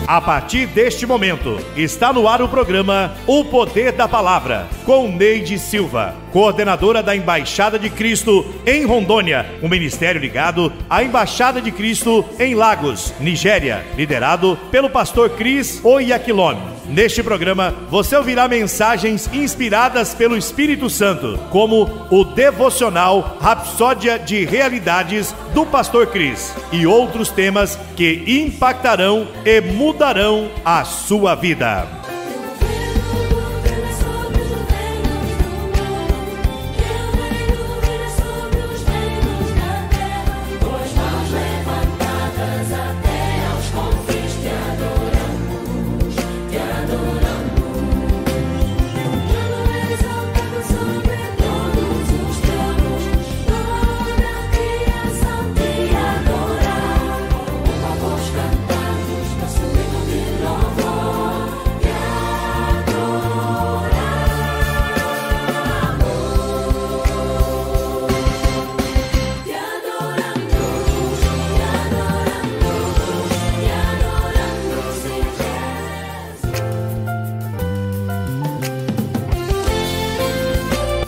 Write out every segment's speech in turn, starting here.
A partir deste momento, está no ar o programa O Poder da Palavra, com Neide Silva, coordenadora da Embaixada de Cristo em Rondônia, um ministério ligado à Embaixada de Cristo em Lagos, Nigéria, liderado pelo pastor Chris Oyakhilome. Neste programa, você ouvirá mensagens inspiradas pelo Espírito Santo, como o devocional Rapsódia de Realidades do pastor Chris e outros temas que impactarão e mudarão a sua vida.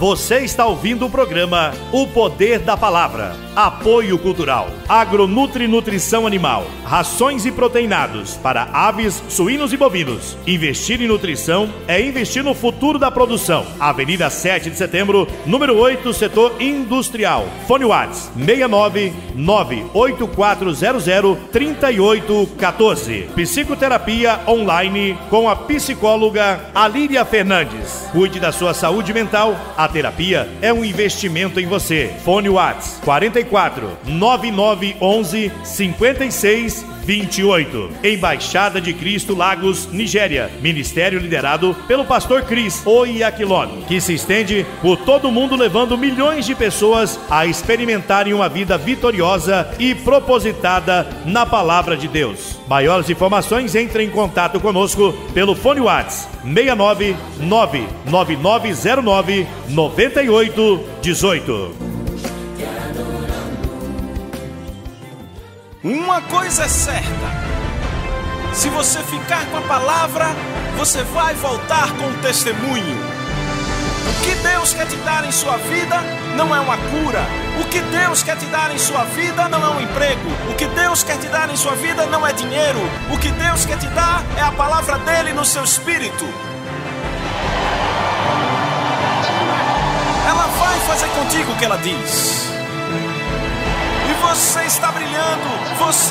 Você está ouvindo o programa O Poder da Palavra. Apoio cultural, Agronutri Nutrição Animal, rações e proteinados para aves, suínos e bovinos. Investir em nutrição é investir no futuro da produção. Avenida 7 de Setembro, número 8, setor industrial. Fone Whats 699-8400-3814. Psicoterapia online com a psicóloga Alíria Fernandes. Cuide da sua saúde mental. A terapia é um investimento em você. Fone Whats 44 9911 56 28. Embaixada de Cristo Lagos, Nigéria. Ministério liderado pelo pastor Chris Oyakhilome, que se estende por todo o mundo, levando milhões de pessoas a experimentarem uma vida vitoriosa e propositada na palavra de Deus. Maiores informações, entre em contato conosco pelo fone Whats 699-9909-9818. Uma coisa é certa: se você ficar com a palavra, você vai voltar com o testemunho. O que Deus quer te dar em sua vida não é uma cura. O que Deus quer te dar em sua vida não é um emprego. O que Deus quer te dar em sua vida não é dinheiro. O que Deus quer te dar é a palavra dele no seu espírito. Ela vai fazer contigo o que ela diz. Você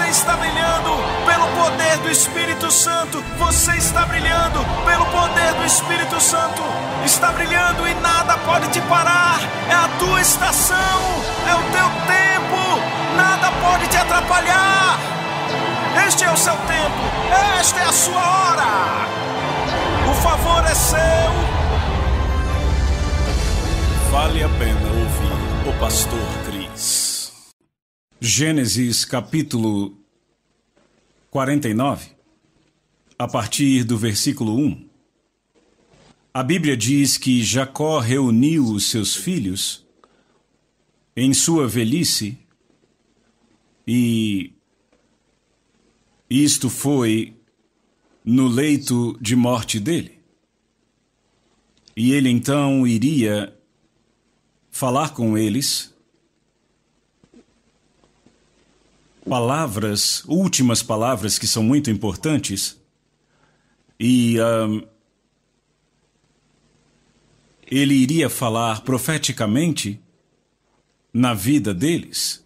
está brilhando pelo poder do Espírito Santo. Você está brilhando pelo poder do Espírito Santo. Está brilhando e nada pode te parar. É a tua estação, é o teu tempo. Nada pode te atrapalhar. Este é o seu tempo, esta é a sua hora. O favor é seu. Vale a pena ouvir o pastor Chris. Gênesis capítulo 49, a partir do versículo 1. A Bíblia diz que Jacó reuniu os seus filhos em sua velhice, e isto foi no leito de morte dele. E ele então iria falar com eles palavras, últimas palavras que são muito importantes, e ele iria falar profeticamente na vida deles.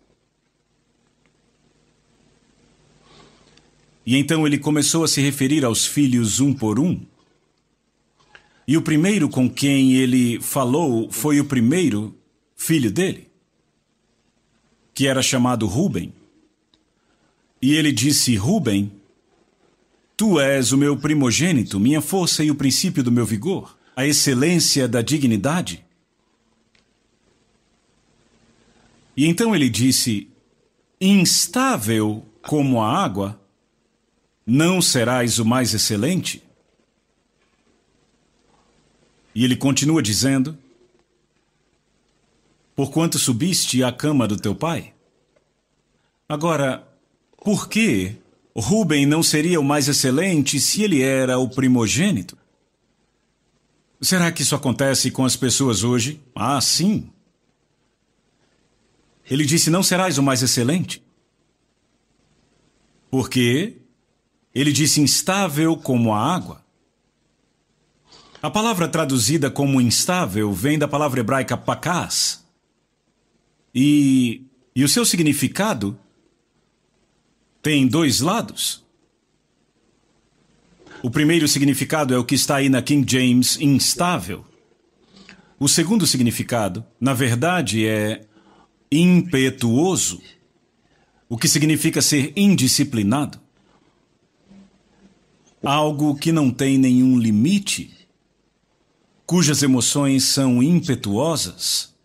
E então ele começou a se referir aos filhos um por um. E o primeiro com quem ele falou foi o primeiro filho dele, que era chamado Rúben. E ele disse: Rúben, tu és o meu primogênito, minha força e o princípio do meu vigor, a excelência da dignidade. E então ele disse: instável como a água, não serás o mais excelente? E ele continua dizendo: porquanto subiste à cama do teu pai? Agora, por que Rúben não seria o mais excelente se ele era o primogênito? Será que isso acontece com as pessoas hoje? Ah, sim. Ele disse, não serás o mais excelente. Por quê? Ele disse instável como a água. A palavra traduzida como instável vem da palavra hebraica pakás. E o seu significado tem dois lados. O primeiro significado é o que está aí na King James, instável. O segundo significado, na verdade, é impetuoso, o que significa ser indisciplinado. Algo que não tem nenhum limite, cujas emoções são impetuosas,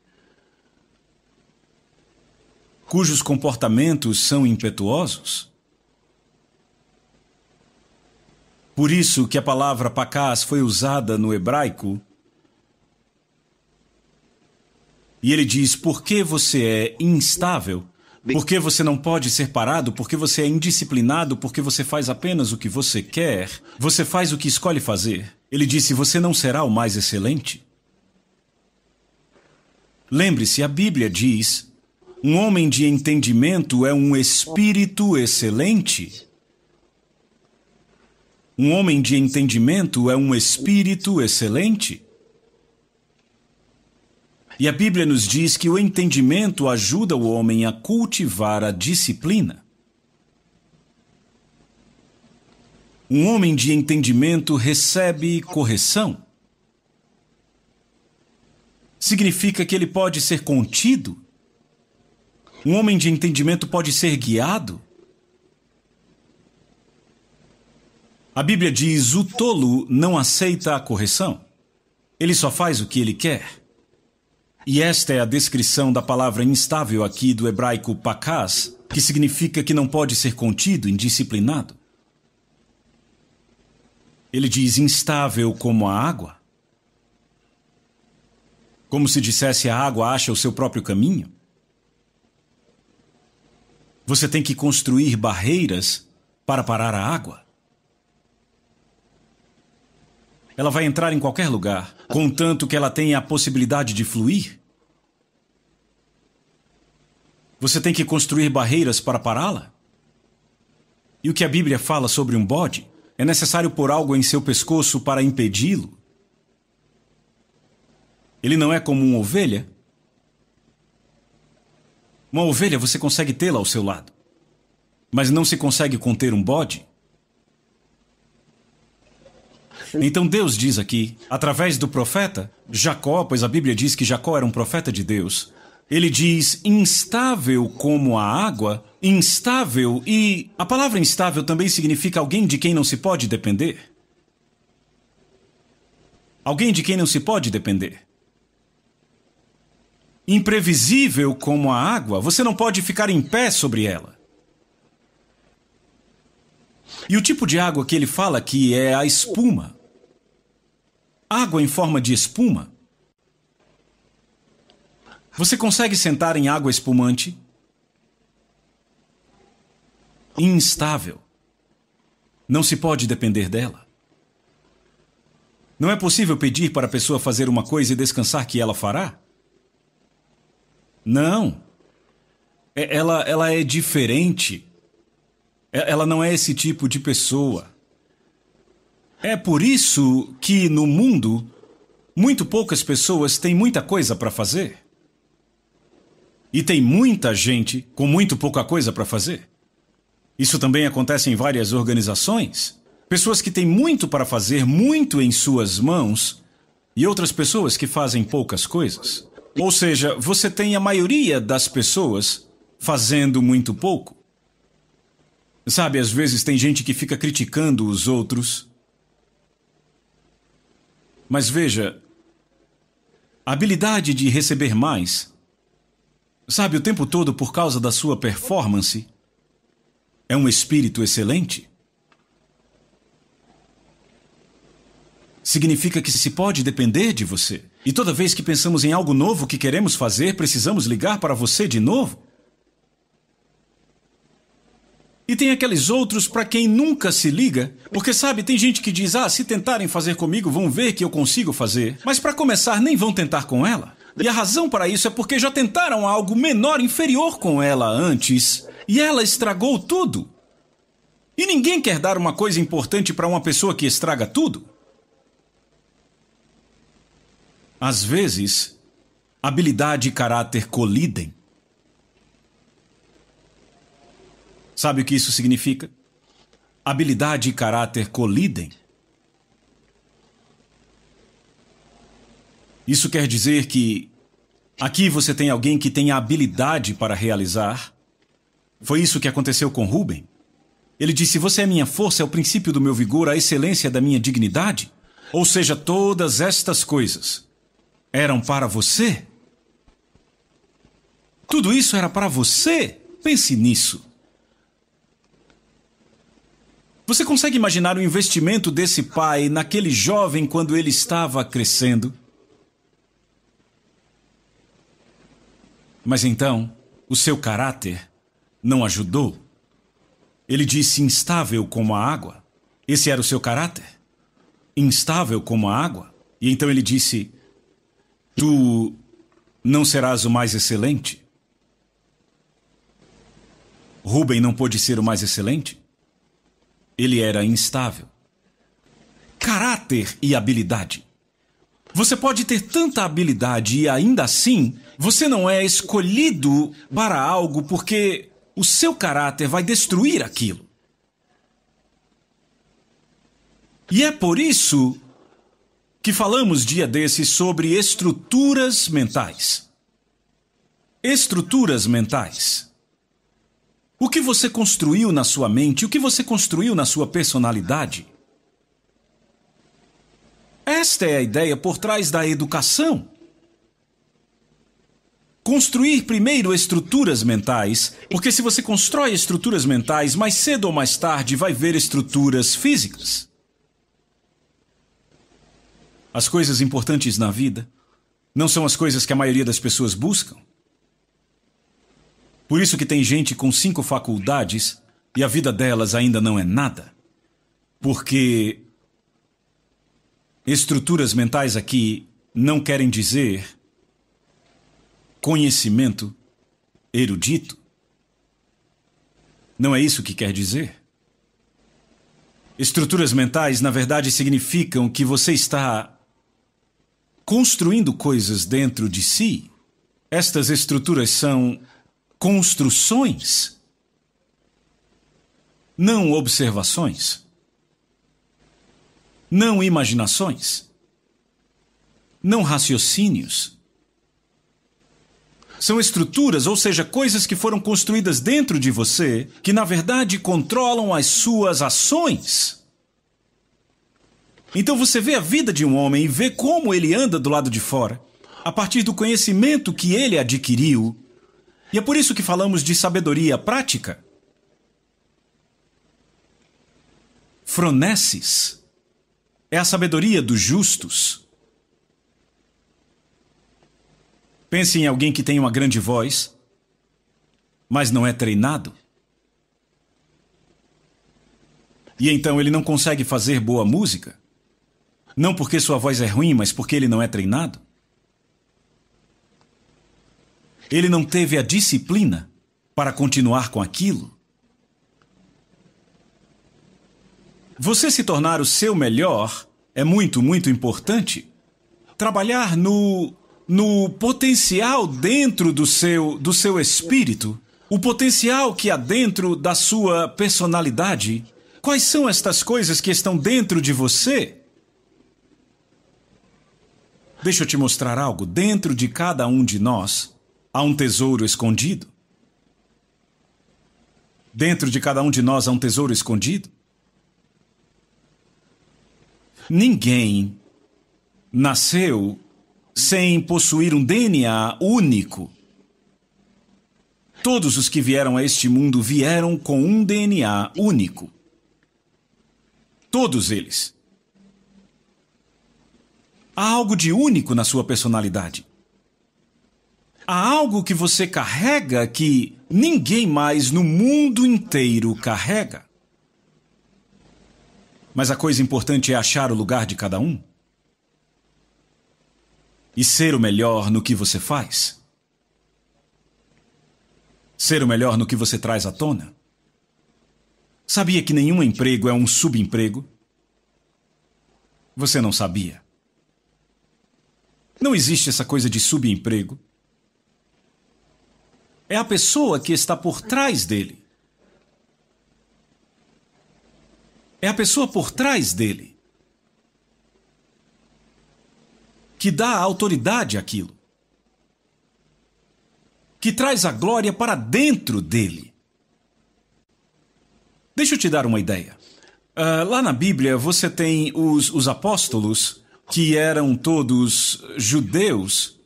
cujos comportamentos são impetuosos. Por isso que a palavra pakás foi usada no hebraico. E ele diz, por que você é instável? Por que você não pode ser parado? Por que você é indisciplinado? Porque você faz apenas o que você quer? Você faz o que escolhe fazer? Ele disse, você não será o mais excelente. Lembre-se, a Bíblia diz, um homem de entendimento é um espírito excelente. Um homem de entendimento é um espírito excelente. E a Bíblia nos diz que o entendimento ajuda o homem a cultivar a disciplina. Um homem de entendimento recebe correção. Significa que ele pode ser contido. Um homem de entendimento pode ser guiado. A Bíblia diz, o tolo não aceita a correção. Ele só faz o que ele quer. E esta é a descrição da palavra instável aqui do hebraico pakás, que significa que não pode ser contido, indisciplinado. Ele diz instável como a água. Como se dissesse a água acha o seu próprio caminho. Você tem que construir barreiras para parar a água. Ela vai entrar em qualquer lugar, contanto que ela tenha a possibilidade de fluir. Você tem que construir barreiras para pará-la. E o que a Bíblia fala sobre um bode? É necessário pôr algo em seu pescoço para impedi-lo. Ele não é como uma ovelha. Uma ovelha você consegue tê-la ao seu lado, mas não se consegue conter um bode. Então Deus diz aqui, através do profeta Jacó, pois a Bíblia diz que Jacó era um profeta de Deus, ele diz instável como a água, instável, e a palavra instável também significa alguém de quem não se pode depender. Alguém de quem não se pode depender. Imprevisível como a água, você não pode ficar em pé sobre ela. E o tipo de água que ele fala aqui é a espuma. Água em forma de espuma. Você consegue sentar em água espumante? Instável. Não se pode depender dela. Não é possível pedir para a pessoa fazer uma coisa e descansar que ela fará? Não. Ela é diferente. Ela não é esse tipo de pessoa. É por isso que, no mundo, muito poucas pessoas têm muita coisa para fazer. E tem muita gente com muito pouca coisa para fazer. Isso também acontece em várias organizações. Pessoas que têm muito para fazer, muito em suas mãos, e outras pessoas que fazem poucas coisas. Ou seja, você tem a maioria das pessoas fazendo muito pouco. Sabe, às vezes tem gente que fica criticando os outros. Mas veja, a habilidade de receber mais, sabe, o tempo todo por causa da sua performance, é um espírito excelente. Significa que se pode depender de você. E toda vez que pensamos em algo novo que queremos fazer, precisamos ligar para você de novo. E tem aqueles outros para quem nunca se liga, porque sabe, tem gente que diz, se tentarem fazer comigo, vão ver que eu consigo fazer. Mas para começar, nem vão tentar com ela. E a razão para isso é porque já tentaram algo menor, inferior com ela antes, e ela estragou tudo. E ninguém quer dar uma coisa importante para uma pessoa que estraga tudo. Às vezes, habilidade e caráter colidem. Sabe o que isso significa? Habilidade e caráter colidem. Isso quer dizer que aqui você tem alguém que tem a habilidade para realizar. Foi isso que aconteceu com Rubem. Ele disse, você é minha força, é o princípio do meu vigor, a excelência da minha dignidade. Ou seja, todas estas coisas eram para você. Tudo isso era para você. Pense nisso. Você consegue imaginar o investimento desse pai naquele jovem quando ele estava crescendo? Mas então, o seu caráter não ajudou. Ele disse instável como a água. Esse era o seu caráter? Instável como a água? E então ele disse, tu não serás o mais excelente? Rubem não pôde ser o mais excelente? Ele era instável. Caráter e habilidade. Você pode ter tanta habilidade e ainda assim, você não é escolhido para algo porque o seu caráter vai destruir aquilo. E é por isso que falamos dia desses sobre estruturas mentais. Estruturas mentais. O que você construiu na sua mente, o que você construiu na sua personalidade. Esta é a ideia por trás da educação. Construir primeiro estruturas mentais, porque se você constrói estruturas mentais, mais cedo ou mais tarde vai ver estruturas físicas. As coisas importantes na vida não são as coisas que a maioria das pessoas buscam. Por isso que tem gente com 5 faculdades e a vida delas ainda não é nada. Porque estruturas mentais aqui não querem dizer conhecimento erudito. Não é isso que quer dizer. Estruturas mentais, na verdade, significam que você está construindo coisas dentro de si. Estas estruturas são construções, não observações, não imaginações, não raciocínios. São estruturas, ou seja, coisas que foram construídas dentro de você, que na verdade controlam as suas ações. Então você vê a vida de um homem e vê como ele anda do lado de fora, a partir do conhecimento que ele adquiriu. E é por isso que falamos de sabedoria prática. Phronesis é a sabedoria dos justos. Pense em alguém que tem uma grande voz, mas não é treinado. E então ele não consegue fazer boa música. Não porque sua voz é ruim, mas porque ele não é treinado. Ele não teve a disciplina para continuar com aquilo. Você se tornar o seu melhor é muito, muito importante. Trabalhar no potencial dentro do seu espírito, o potencial que há dentro da sua personalidade. Quais são estas coisas que estão dentro de você? Deixa eu te mostrar algo. Dentro de cada um de nós há um tesouro escondido. Dentro de cada um de nós há um tesouro escondido. Ninguém nasceu sem possuir um DNA único. Todos os que vieram a este mundo vieram com um DNA único. Todos eles. Há algo de único na sua personalidade. Há algo que você carrega que ninguém mais no mundo inteiro carrega. Mas a coisa importante é achar o lugar de cada um e ser o melhor no que você faz. Ser o melhor no que você traz à tona. Sabia que nenhum emprego é um subemprego? Você não sabia. Não existe essa coisa de subemprego. É a pessoa que está por trás dele. É a pessoa por trás dele que dá autoridade àquilo, que traz a glória para dentro dele. Deixa eu te dar uma ideia. Lá na Bíblia você tem os apóstolos, que eram todos judeus,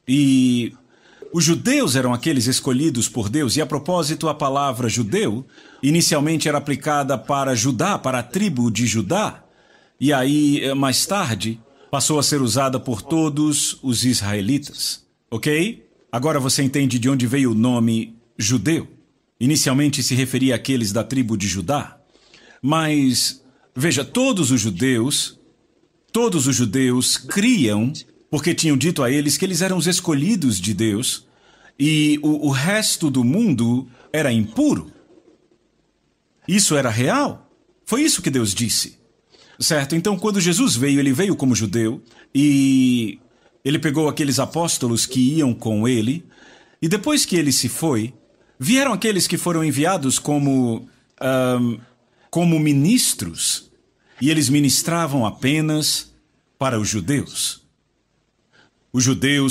e os judeus eram aqueles escolhidos por Deus, e a propósito, a palavra judeu inicialmente era aplicada para Judá, para a tribo de Judá, e aí, mais tarde, passou a ser usada por todos os israelitas. Ok? Agora você entende de onde veio o nome judeu. Inicialmente se referia àqueles da tribo de Judá. Mas, veja, todos os judeus criam, porque tinham dito a eles que eles eram os escolhidos de Deus, e o resto do mundo era impuro. Isso era real. Foi isso que Deus disse. Certo? Então, quando Jesus veio, ele veio como judeu, e ele pegou aqueles apóstolos que iam com ele, e depois que ele se foi, vieram aqueles que foram enviados como ministros, e eles ministravam apenas para os judeus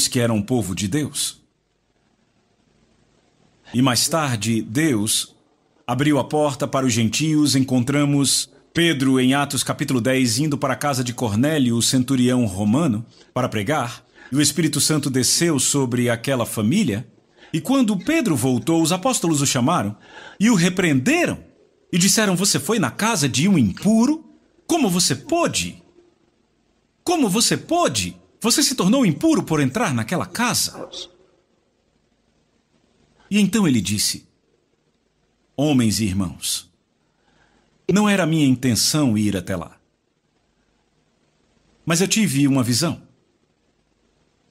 que eram o povo de Deus. E mais tarde, Deus abriu a porta para os gentios. Encontramos Pedro em Atos capítulo 10 indo para a casa de Cornélio, o centurião romano, para pregar, e o Espírito Santo desceu sobre aquela família. E quando Pedro voltou, os apóstolos o chamaram e o repreenderam e disseram: você foi na casa de um impuro? Como você pôde? Como você pôde? Você se tornou impuro por entrar naquela casa. E então ele disse: homens e irmãos, não era minha intenção ir até lá. Mas eu tive uma visão.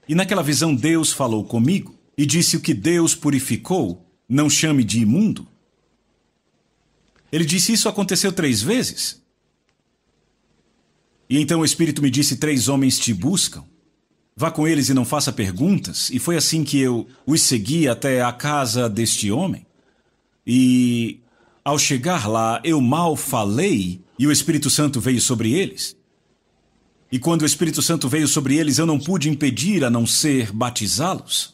E naquela visão Deus falou comigo e disse: o que Deus purificou, não chame de imundo. Ele disse: isso aconteceu 3 vezes. E então o Espírito me disse: 3 homens te buscam. Vá com eles e não faça perguntas. E foi assim que eu os segui até a casa deste homem. E ao chegar lá, eu mal falei e o Espírito Santo veio sobre eles. E quando o Espírito Santo veio sobre eles, eu não pude impedir a não ser batizá-los.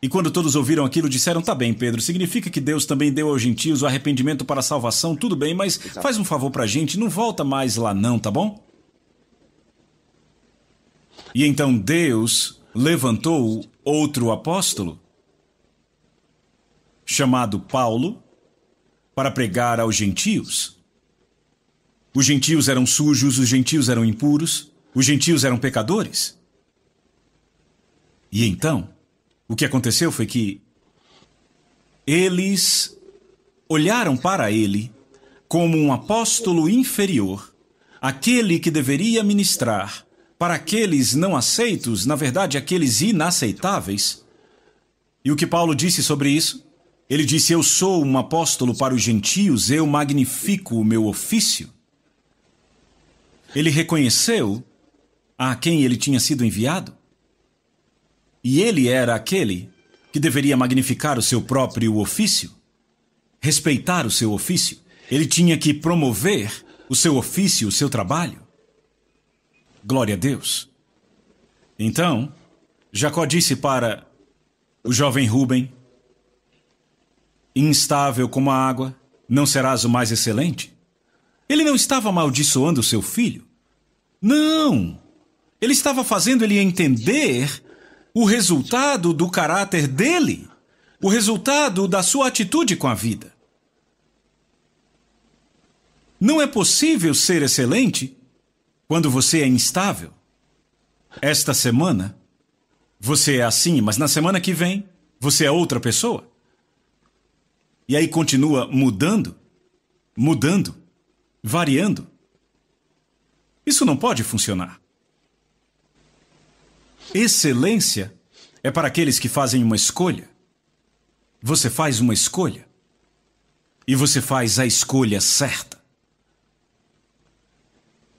E quando todos ouviram aquilo, disseram: tá bem, Pedro, significa que Deus também deu aos gentios o arrependimento para a salvação, tudo bem, mas faz um favor pra gente, não volta mais lá não, tá bom? E então Deus levantou outro apóstolo, chamado Paulo, para pregar aos gentios. Os gentios eram sujos, os gentios eram impuros, os gentios eram pecadores. E então, o que aconteceu foi que eles olharam para ele como um apóstolo inferior, aquele que deveria ministrar para aqueles não aceitos, na verdade, aqueles inaceitáveis. E o que Paulo disse sobre isso? Ele disse: eu sou um apóstolo para os gentios, eu magnifico o meu ofício. Ele reconheceu a quem ele tinha sido enviado. E ele era aquele que deveria magnificar o seu próprio ofício, respeitar o seu ofício. Ele tinha que promover o seu ofício, o seu trabalho. Glória a Deus. Então, Jacó disse para o jovem Rúben: instável como a água, não serás o mais excelente? Ele não estava amaldiçoando o seu filho. Não! Ele estava fazendo ele entender o resultado do caráter dele, o resultado da sua atitude com a vida. Não é possível ser excelente quando você é instável. Esta semana, você é assim, mas na semana que vem, você é outra pessoa. e aí continua mudando, variando. Isso não pode funcionar. Excelência é para aqueles que fazem uma escolha. Você faz uma escolha. E você faz a escolha certa.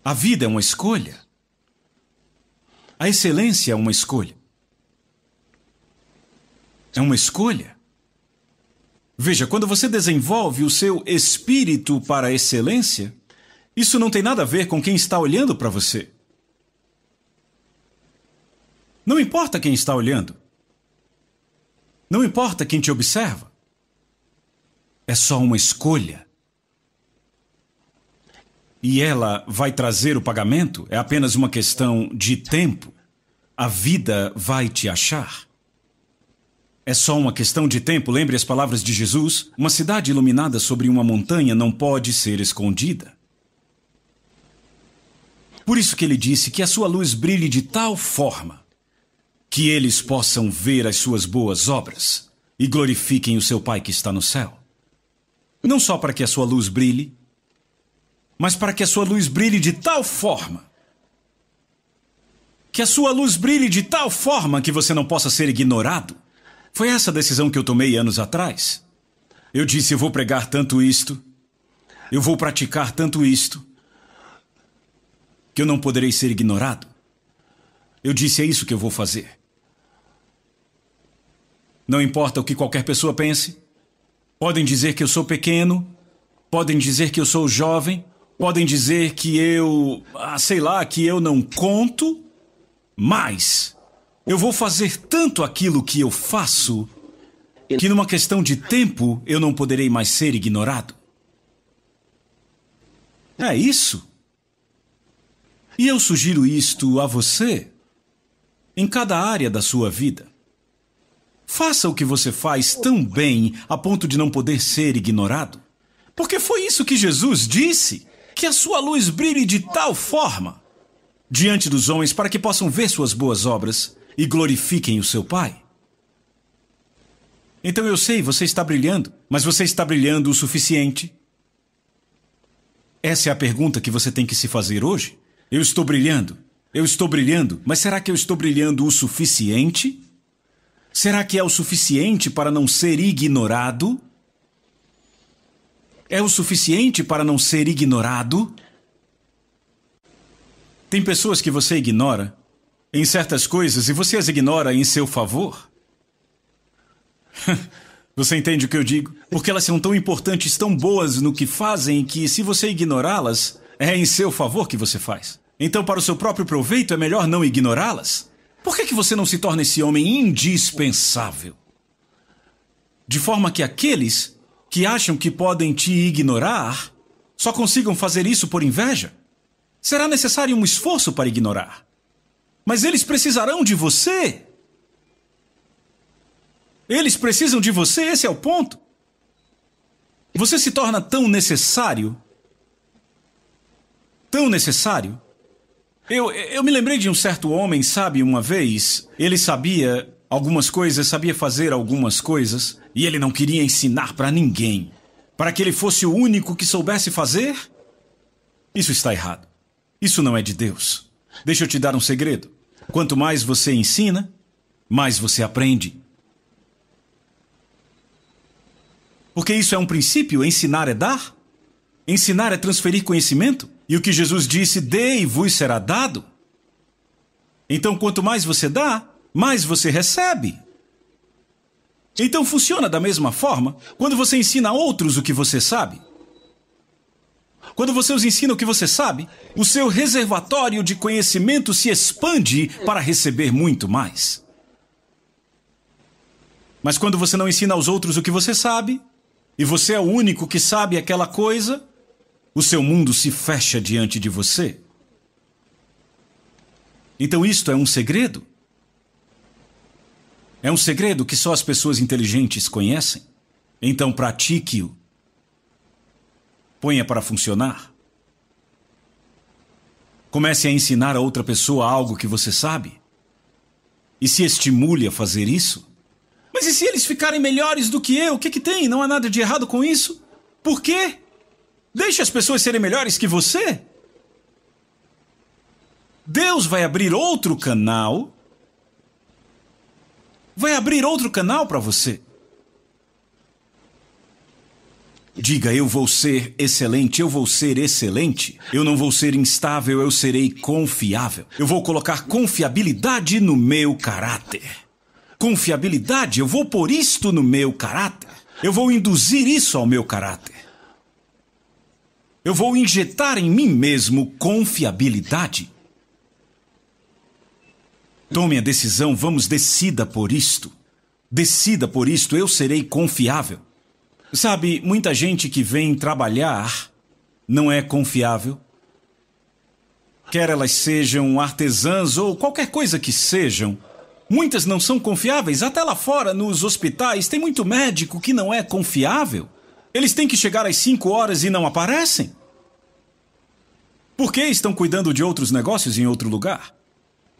A vida é uma escolha. A excelência é uma escolha. É uma escolha. Veja, quando você desenvolve o seu espírito para a excelência, isso não tem nada a ver com quem está olhando para você. Não importa quem está olhando. Não importa quem te observa. É só uma escolha. E ela vai trazer o pagamento? É apenas uma questão de tempo. A vida vai te achar. É só uma questão de tempo. Lembre as palavras de Jesus. Uma cidade iluminada sobre uma montanha não pode ser escondida. Por isso que ele disse que a sua luz brilhe de tal forma que eles possam ver as suas boas obras e glorifiquem o seu Pai que está no céu. Não só para que a sua luz brilhe, mas para que a sua luz brilhe de tal forma que a sua luz brilhe de tal forma que você não possa ser ignorado. Foi essa a decisão que eu tomei anos atrás. Eu disse, eu vou pregar tanto isto, eu vou praticar tanto isto, que eu não poderei ser ignorado. Eu disse, é isso que eu vou fazer. Não importa o que qualquer pessoa pense. Podem dizer que eu sou pequeno, podem dizer que eu sou jovem, podem dizer que eu, que eu não conto, mas eu vou fazer tanto aquilo que eu faço que numa questão de tempo eu não poderei mais ser ignorado. É isso. E eu sugiro isto a você em cada área da sua vida. Faça o que você faz tão bem a ponto de não poder ser ignorado. Porque foi isso que Jesus disse, que a sua luz brilhe de tal forma diante dos homens para que possam ver suas boas obras e glorifiquem o seu Pai. Então eu sei, você está brilhando, mas você está brilhando o suficiente? Essa é a pergunta que você tem que se fazer hoje. Eu estou brilhando, mas será que eu estou brilhando o suficiente? Será que é o suficiente para não ser ignorado? É o suficiente para não ser ignorado? Tem pessoas que você ignora em certas coisas e você as ignora em seu favor. Você entende o que eu digo? Porque elas são tão importantes, tão boas no que fazem, que se você ignorá-las, é em seu favor que você faz. Então, para o seu próprio proveito, é melhor não ignorá-las? Por que você não se torna esse homem indispensável? De forma que aqueles que acham que podem te ignorar só consigam fazer isso por inveja? Será necessário um esforço para ignorar. Mas eles precisarão de você. Eles precisam de você, esse é o ponto. Você se torna tão necessário. Tão necessário. Eu me lembrei de um certo homem, sabe, uma vez, ele sabia algumas coisas, sabia fazer algumas coisas, e ele não queria ensinar para ninguém. Para que ele fosse o único que soubesse fazer? Isso está errado. Isso não é de Deus. Deixa eu te dar um segredo. Quanto mais você ensina, mais você aprende. Porque isso é um princípio, ensinar é dar. Ensinar é transferir conhecimento. E o que Jesus disse, dê e vos será dado. Então, quanto mais você dá, mais você recebe. Então, funciona da mesma forma quando você ensina a outros o que você sabe. Quando você os ensina o que você sabe, o seu reservatório de conhecimento se expande para receber muito mais. Mas quando você não ensina aos outros o que você sabe, e você é o único que sabe aquela coisa, o seu mundo se fecha diante de você. Então isto é um segredo. É um segredo que só as pessoas inteligentes conhecem. Então pratique-o. Ponha para funcionar. Comece a ensinar a outra pessoa algo que você sabe. E se estimule a fazer isso. Mas e se eles ficarem melhores do que eu? O que tem? Não há nada de errado com isso? Por quê? Deixe as pessoas serem melhores que você. Deus vai abrir outro canal. Vai abrir outro canal para você. Diga, eu vou ser excelente, eu vou ser excelente. Eu não vou ser instável, eu serei confiável. Eu vou colocar confiabilidade no meu caráter. Confiabilidade, eu vou pôr isto no meu caráter. Eu vou induzir isso ao meu caráter. Eu vou injetar em mim mesmo confiabilidade. Tome a decisão, vamos, decida por isto. Decida por isto, eu serei confiável. Sabe, muita gente que vem trabalhar não é confiável. Quer elas sejam artesãs ou qualquer coisa que sejam, muitas não são confiáveis. Até lá fora, nos hospitais, tem muito médico que não é confiável. Eles têm que chegar às 5 horas e não aparecem. Por que estão cuidando de outros negócios em outro lugar?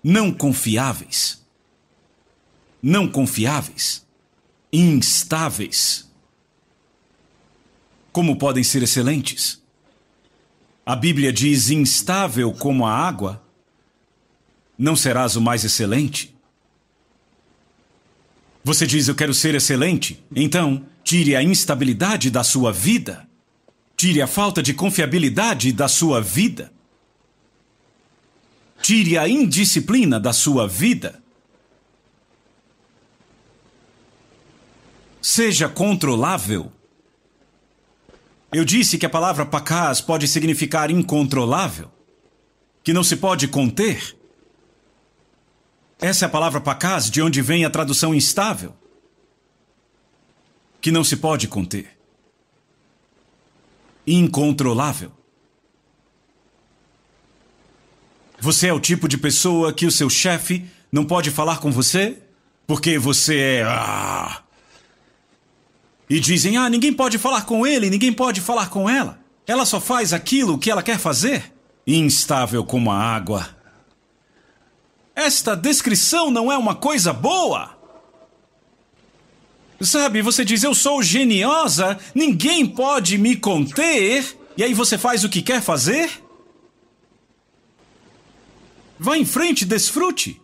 Não confiáveis. Não confiáveis. Instáveis. Como podem ser excelentes? A Bíblia diz, instável como a água, não serás o mais excelente. Você diz, eu quero ser excelente? Então, tire a instabilidade da sua vida. Tire a falta de confiabilidade da sua vida. Tire a indisciplina da sua vida. Seja controlável. Eu disse que a palavra pacaz pode significar incontrolável, que não se pode conter. Essa é a palavra pacaz, de onde vem a tradução instável, que não se pode conter. Incontrolável. Você é o tipo de pessoa que o seu chefe não pode falar com você porque você é... E dizem, ninguém pode falar com ele, ninguém pode falar com ela. Ela só faz aquilo que ela quer fazer. Instável como a água. Esta descrição não é uma coisa boa. Sabe, você diz, eu sou geniosa, ninguém pode me conter, e aí você faz o que quer fazer? Vá em frente, desfrute.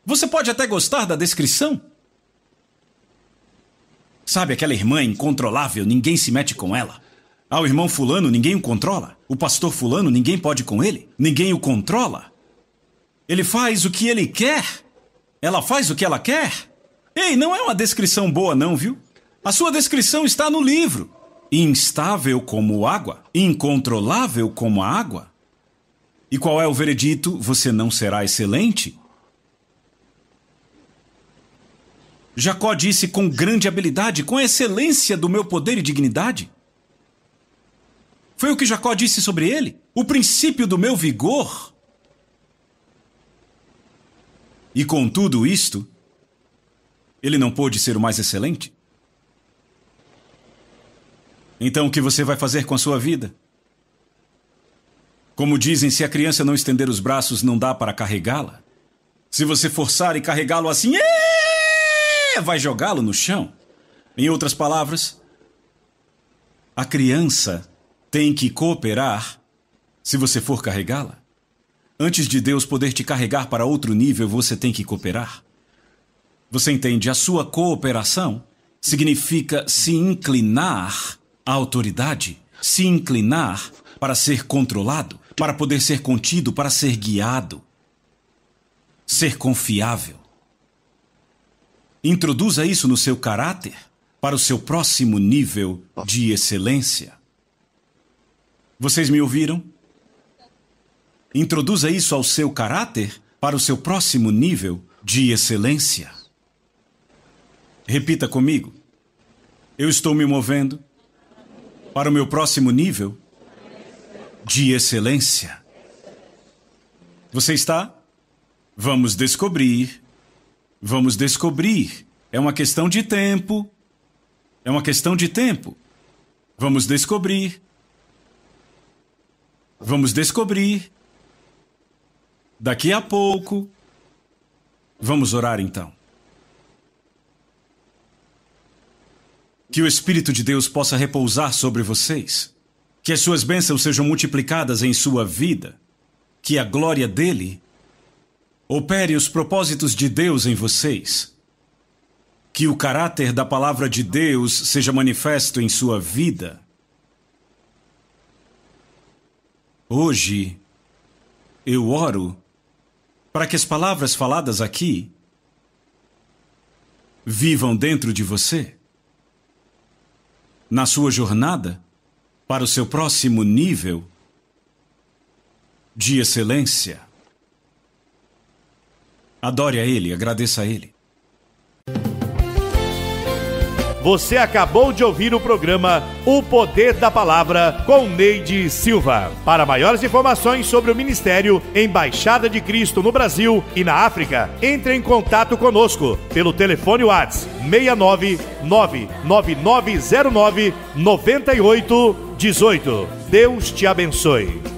Você pode até gostar da descrição. Sabe aquela irmã incontrolável, ninguém se mete com ela. O irmão fulano, ninguém o controla. O pastor fulano, ninguém pode com ele. Ninguém o controla. Ele faz o que ele quer. Ela faz o que ela quer. Ei, não é uma descrição boa não, viu? A sua descrição está no livro. Instável como água. Incontrolável como a água. E qual é o veredito? Você não será excelente? Jacó disse com grande habilidade, com a excelência do meu poder e dignidade. Foi o que Jacó disse sobre ele. O princípio do meu vigor. E com tudo isto, ele não pôde ser o mais excelente? Então o que você vai fazer com a sua vida? Como dizem, se a criança não estender os braços, não dá para carregá-la. Se você forçar e carregá-lo assim, vai jogá-lo no chão. Em outras palavras, a criança tem que cooperar se você for carregá-la. Antes de Deus poder te carregar para outro nível, você tem que cooperar. Você entende? A sua cooperação significa se inclinar à autoridade, se inclinar para ser controlado, para poder ser contido, para ser guiado, ser confiável. Introduza isso no seu caráter para o seu próximo nível de excelência. Vocês me ouviram? Introduza isso ao seu caráter para o seu próximo nível de excelência. Repita comigo. Eu estou me movendo para o meu próximo nível de excelência. Você está? Vamos descobrir. Vamos descobrir. É uma questão de tempo. É uma questão de tempo. Vamos descobrir. Vamos descobrir. Daqui a pouco. Vamos orar então. Que o Espírito de Deus possa repousar sobre vocês. Que as suas bênçãos sejam multiplicadas em sua vida. Que a glória dele opere os propósitos de Deus em vocês. Que o caráter da palavra de Deus seja manifesto em sua vida. Hoje, eu oro para que as palavras faladas aqui vivam dentro de você, na sua jornada para o seu próximo nível de excelência. Adore a Ele, agradeça a Ele. Você acabou de ouvir o programa O Poder da Palavra com Neide Silva. Para maiores informações sobre o Ministério Embaixada de Cristo no Brasil e na África, entre em contato conosco pelo telefone WhatsApp 69999099818. Deus te abençoe.